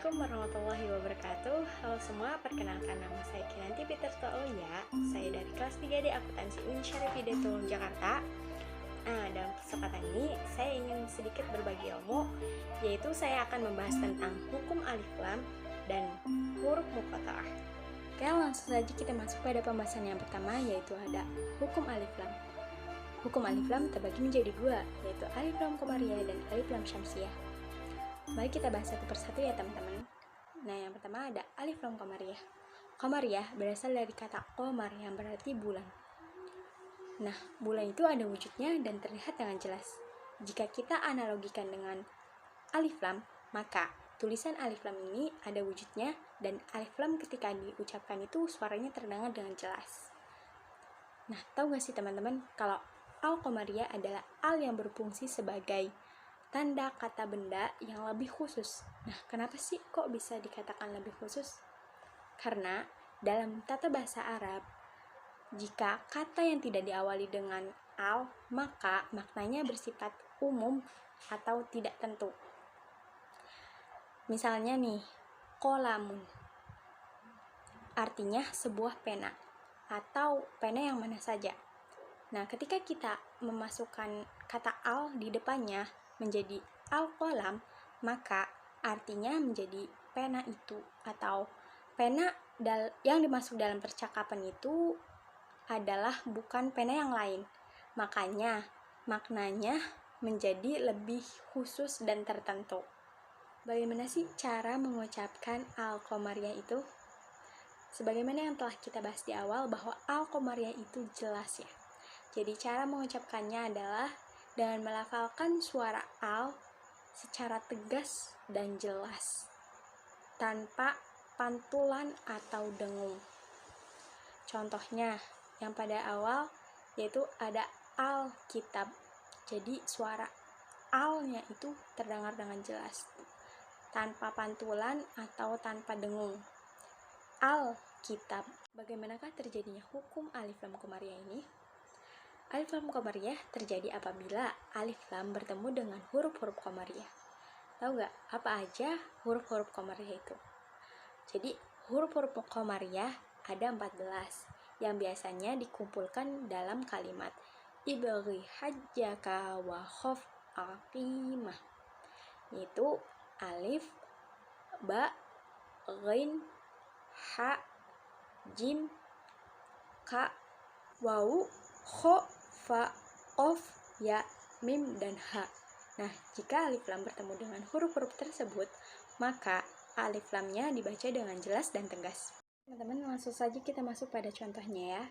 Assalamualaikum warahmatullahi wabarakatuh. Halo semua, perkenalkan nama saya Kinanti Peterto Aulia. Saya dari kelas 3D Akuntansi Unsyarif Hidayatullah Jakarta. Nah, dalam kesempatan ini saya ingin sedikit berbagi ilmu, yaitu saya akan membahas tentang hukum alif lam dan huruf muqatta'ah. Oke, langsung saja kita masuk pada pembahasan yang pertama, yaitu ada hukum alif lam. Hukum alif lam terbagi menjadi dua, yaitu alif lam qamariyah dan alif lam syamsiyah. Mari kita bahas satu persatu ya teman-teman. Nah, yang pertama ada alif lam qamariyah. Qamariyah berasal dari kata qamar yang berarti bulan. Nah, bulan itu ada wujudnya dan terlihat dengan jelas. Jika kita analogikan dengan alif lam, maka tulisan alif lam ini ada wujudnya dan alif lam ketika diucapkan itu suaranya terdengar dengan jelas. Nah, tahu gak sih teman-teman kalau al-qamariyah adalah al yang berfungsi sebagai tanda kata benda yang lebih khusus. Nah, kenapa sih kok bisa dikatakan lebih khusus? Karena dalam tata bahasa Arab, jika kata yang tidak diawali dengan al, maka maknanya bersifat umum atau tidak tentu. Misalnya nih, qalamun artinya sebuah pena atau pena yang mana saja. Nah, ketika kita memasukkan kata al di depannya menjadi al-qalam, maka artinya menjadi pena itu, atau pena yang dimasuk dalam percakapan itu adalah bukan pena yang lain. Makanya maknanya menjadi lebih khusus dan tertentu. Bagaimana sih cara mengucapkan al-qamariyah itu? Sebagaimana yang telah kita bahas di awal bahwa al-qamariyah itu jelas ya. Jadi cara mengucapkannya adalah dengan melafalkan suara al secara tegas dan jelas, tanpa pantulan atau dengung. Contohnya, yang pada awal yaitu ada al-kitab. Jadi suara al-nya itu terdengar dengan jelas, tanpa pantulan atau tanpa dengung. Al-kitab. Bagaimanakah terjadinya hukum alif lam qamariyah ini? Alif lam qamariyah terjadi apabila alif lam bertemu dengan huruf-huruf qamariyah. Tahu gak apa aja huruf-huruf qamariyah itu? Jadi huruf-huruf qamariyah ada 14 yang biasanya dikumpulkan dalam kalimat ibghi hajjaka wa khaf aqimah, yaitu alif, ba, ghain, ha, jim, ka, wawu, kho, fa, qaf, ya, mim, dan ha. Nah, jika alif lam bertemu dengan huruf-huruf tersebut, maka alif lamnya dibaca dengan jelas dan tegas. Teman-teman, langsung saja kita masuk pada contohnya ya.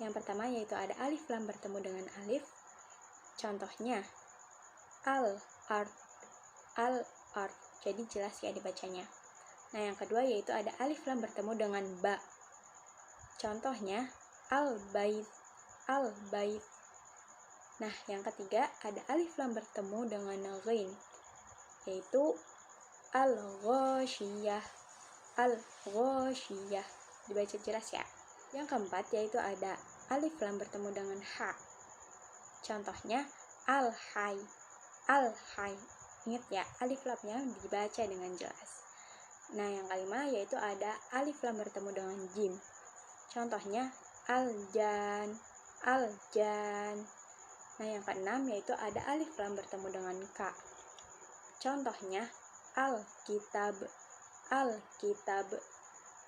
Yang pertama yaitu ada alif lam bertemu dengan alif. Contohnya al-ard, al-ard. Jadi jelas ya dibacanya. Nah, yang kedua yaitu ada alif lam bertemu dengan ba. Contohnya al-bait, al-bait. Nah, yang ketiga ada alif lam bertemu dengan ghain, yaitu al-ghasyiyah, al-ghasyiyah. Dibaca jelas ya. Yang keempat yaitu ada alif lam bertemu dengan ha. Contohnya al-hay, al-hay. Ingat ya, alif lamnya dibaca dengan jelas. Nah, yang kelima yaitu ada alif lam bertemu dengan jim. Contohnya al-jan, al-jan. Nah, yang keenam yaitu ada alif lam bertemu dengan ka. Contohnya al-kitab, al-kitab.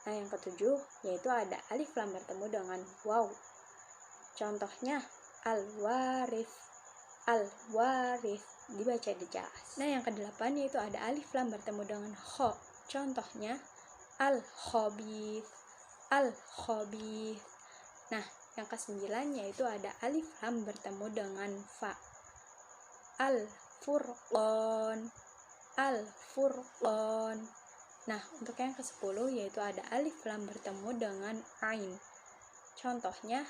Nah, yang ketujuh yaitu ada alif lam bertemu dengan waw. Contohnya al-warith, al-warith. Dibaca jelas. Nah, yang kedelapan yaitu ada alif lam bertemu dengan kho. Contohnya al-khabith, al-khabith. Nah, yang kesembilan yaitu ada alif lam bertemu dengan fa. Al-furqan, al-furqan. Nah, untuk yang ke-10 yaitu ada alif lam bertemu dengan ain. Contohnya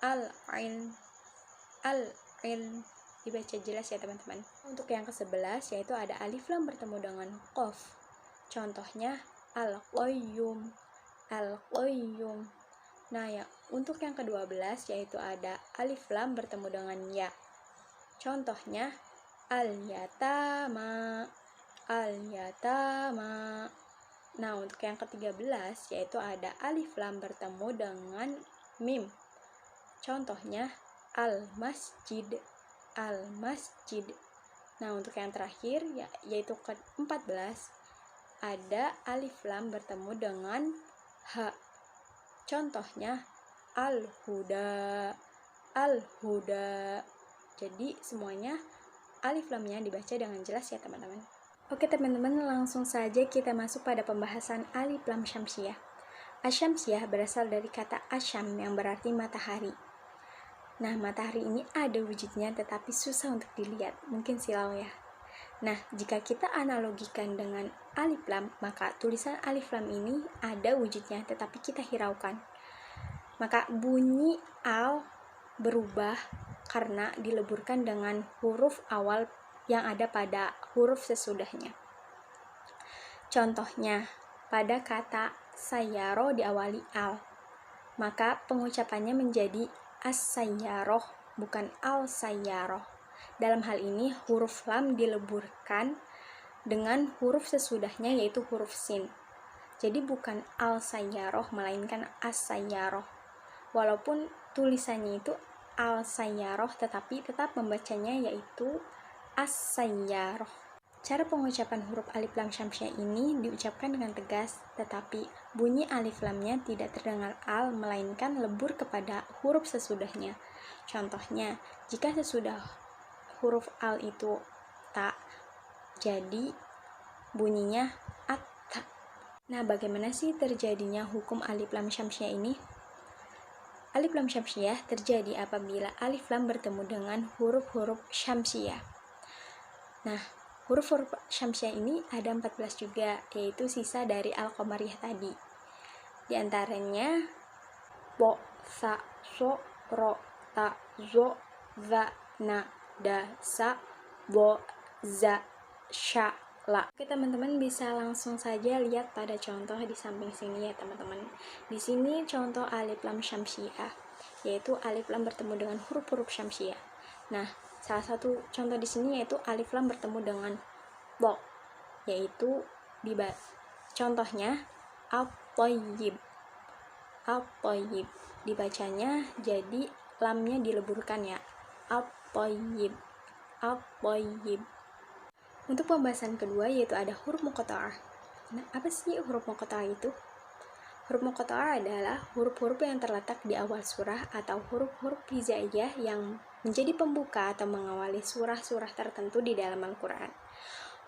al-ain, al-ain. Dibaca jelas ya teman-teman. Untuk yang ke-11 yaitu ada alif lam bertemu dengan qaf. Contohnya al-qayyum, al-qayyum. Nah, ya, untuk yang ke-12 yaitu ada alif lam bertemu dengan ya. Contohnya al-yatama, al-yatama. Nah, untuk yang ke-13 yaitu ada alif lam bertemu dengan mim. Contohnya al-masjid, al-masjid. Nah, untuk yang terakhir yaitu ke-14 ada alif lam bertemu dengan ha. Contohnya al-huda, al-huda. Jadi semuanya alif lamnya dibaca dengan jelas ya teman-teman. Oke teman-teman, langsung saja kita masuk pada pembahasan alif lam syamsiah. Asyamsiah berasal dari kata asyam yang berarti matahari. Nah, matahari ini ada wujudnya tetapi susah untuk dilihat, mungkin silau ya. Nah, jika kita analogikan dengan alif lam, maka tulisan alif lam ini ada wujudnya tetapi kita hiraukan. Maka bunyi al berubah karena dileburkan dengan huruf awal yang ada pada huruf sesudahnya. Contohnya, pada kata sayyaro diawali al, maka pengucapannya menjadi as-sayyaroh, bukan al-sayyaroh. Dalam hal ini, huruf lam dileburkan dengan huruf sesudahnya yaitu huruf sin. Jadi bukan al-sayyaroh, melainkan as-sayyaroh. Walaupun tulisannya itu al-sayyaroh, tetapi tetap membacanya yaitu as-sayyaroh. Cara pengucapan huruf alif lam syamsiah ini diucapkan dengan tegas, tetapi bunyi alif lamnya tidak terdengar al, melainkan lebur kepada huruf sesudahnya. Contohnya, jika sesudah huruf al itu ta, jadi bunyinya at-ta. Nah, bagaimana sih terjadinya hukum alif lam syamsiah ini? Alif lam syamsiah terjadi apabila alif lam bertemu dengan huruf-huruf syamsiah. Nah, huruf-huruf syamsiah ini ada 14 juga, yaitu sisa dari al-qamariyah tadi. Di antaranya bo, sa, so, ro, ta, zo, za, na, da, sa, bo, za, sya, la. Oke teman-teman, bisa langsung saja lihat pada contoh di samping sini ya teman-teman. Di sini contoh alif lam syamsiah, yaitu alif lam bertemu dengan huruf-huruf syamsiah. Nah, salah satu contoh di sini yaitu alif lam bertemu dengan bo, yaitu contohnya at-thayyib. At-thayyib dibacanya jadi lamnya dileburkan ya. At-thayyib, at-thayyib. Untuk pembahasan kedua yaitu ada huruf muqatta'ah. Nah, apa sih huruf muqatta'ah itu? Huruf muqatta'ah adalah huruf-huruf yang terletak di awal surah atau huruf-huruf hijaiyah yang menjadi pembuka atau mengawali surah-surah tertentu di dalam Al-Quran.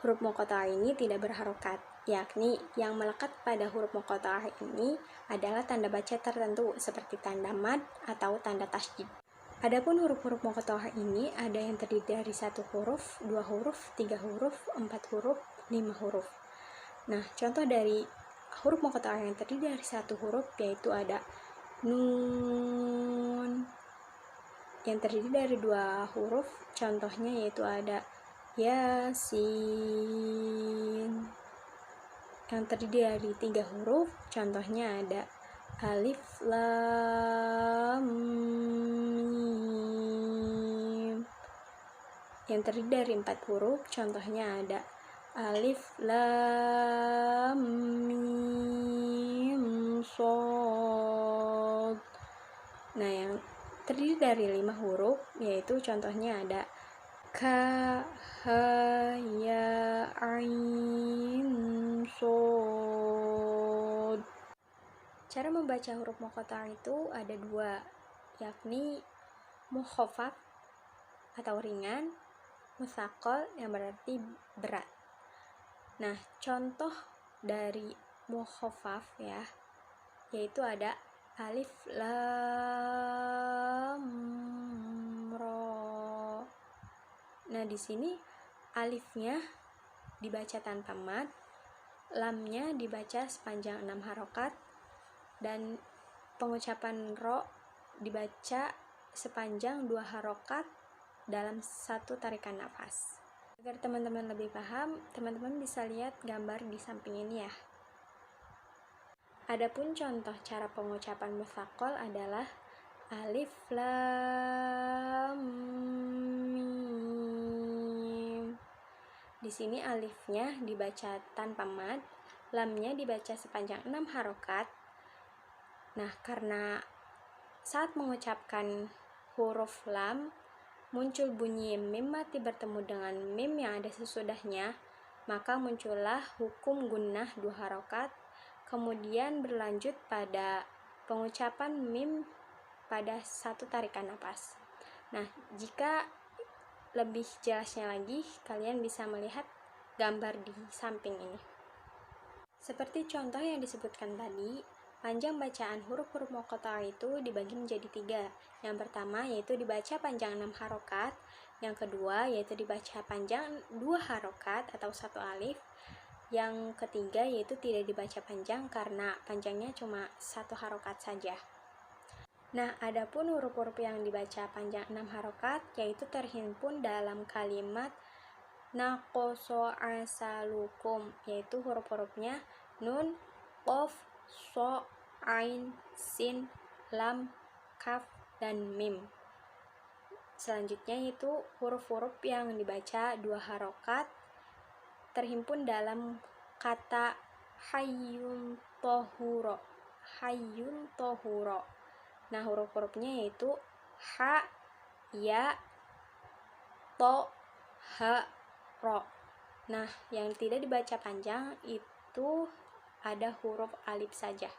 Huruf muqatta'ah ini tidak berharokat, yakni yang melekat pada huruf muqatta'ah ini adalah tanda baca tertentu seperti tanda mad atau tanda tasydid. Adapun huruf-huruf muqatta'ah ini ada yang terdiri dari 1 huruf, 2 huruf, 3 huruf, 4 huruf, 5 huruf. Nah, contoh dari huruf muqatta'ah yang terdiri dari 1 huruf yaitu ada nun. Yang terdiri dari 2 huruf, contohnya yaitu ada yasin. Yang terdiri dari 3 huruf, contohnya ada alif lam mim. Yang terdiri dari 4 huruf, contohnya ada alif lam mim shad. Nah, yang terdiri dari 5 huruf yaitu contohnya ada ka, ha, ya, ain, shad. Cara membaca huruf muqatta'ah itu ada 2, yakni mukhaffaf atau ringan, mutsaqal yang berarti berat. Nah, contoh dari mukhaffaf ya, yaitu ada alif lam ra. Nah, di sini alifnya dibaca tanpa mad, lamnya dibaca sepanjang 6 harokat, dan pengucapan ro dibaca sepanjang 2 harokat dalam 1 tarikan nafas. Agar teman-teman lebih paham, teman-teman bisa lihat gambar di samping ini ya. Adapun contoh cara pengucapan mutsaqal adalah alif lam mim. Di sini alifnya dibaca tanpa mad, lamnya dibaca sepanjang 6 harokat. Nah, karena saat mengucapkan huruf lam muncul bunyi mim mati bertemu dengan mim yang ada sesudahnya, maka muncullah hukum gunnah 2 harokat, kemudian berlanjut pada pengucapan mim pada satu tarikan napas. Nah, jika lebih jelasnya lagi, kalian bisa melihat gambar di samping ini. Seperti contoh yang disebutkan tadi, panjang bacaan huruf-huruf muqatta'ah itu dibagi menjadi 3. Yang pertama yaitu dibaca panjang 6 harokat, yang kedua yaitu dibaca panjang 2 harokat atau 1 alif, yang ketiga yaitu tidak dibaca panjang karena panjangnya cuma 1 harokat saja. Nah, adapun huruf-huruf yang dibaca panjang 6 harokat yaitu terhimpun dalam kalimat naqoso asalukum, yaitu huruf-hurufnya nun, qaf, so, ain, sin, lam, kaf, dan mim. Selanjutnya itu huruf-huruf yang dibaca 2 harokat terhimpun dalam kata hayyun tohuro. Hayyun tohuro. Nah, huruf-hurufnya yaitu ha, ya, to, ha, ro. Nah, yang tidak dibaca panjang itu ada huruf alif saja.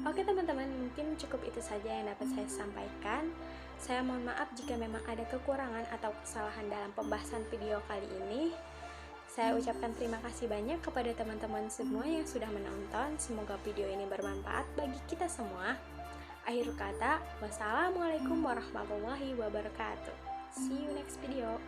Oke teman-teman, mungkin cukup itu saja yang dapat saya sampaikan. Saya mohon maaf jika memang ada kekurangan atau kesalahan dalam pembahasan video kali ini. Saya ucapkan terima kasih banyak kepada teman-teman semua yang sudah menonton. Semoga video ini bermanfaat bagi kita semua. Akhir kata, wassalamualaikum warahmatullahi wabarakatuh. See you next video.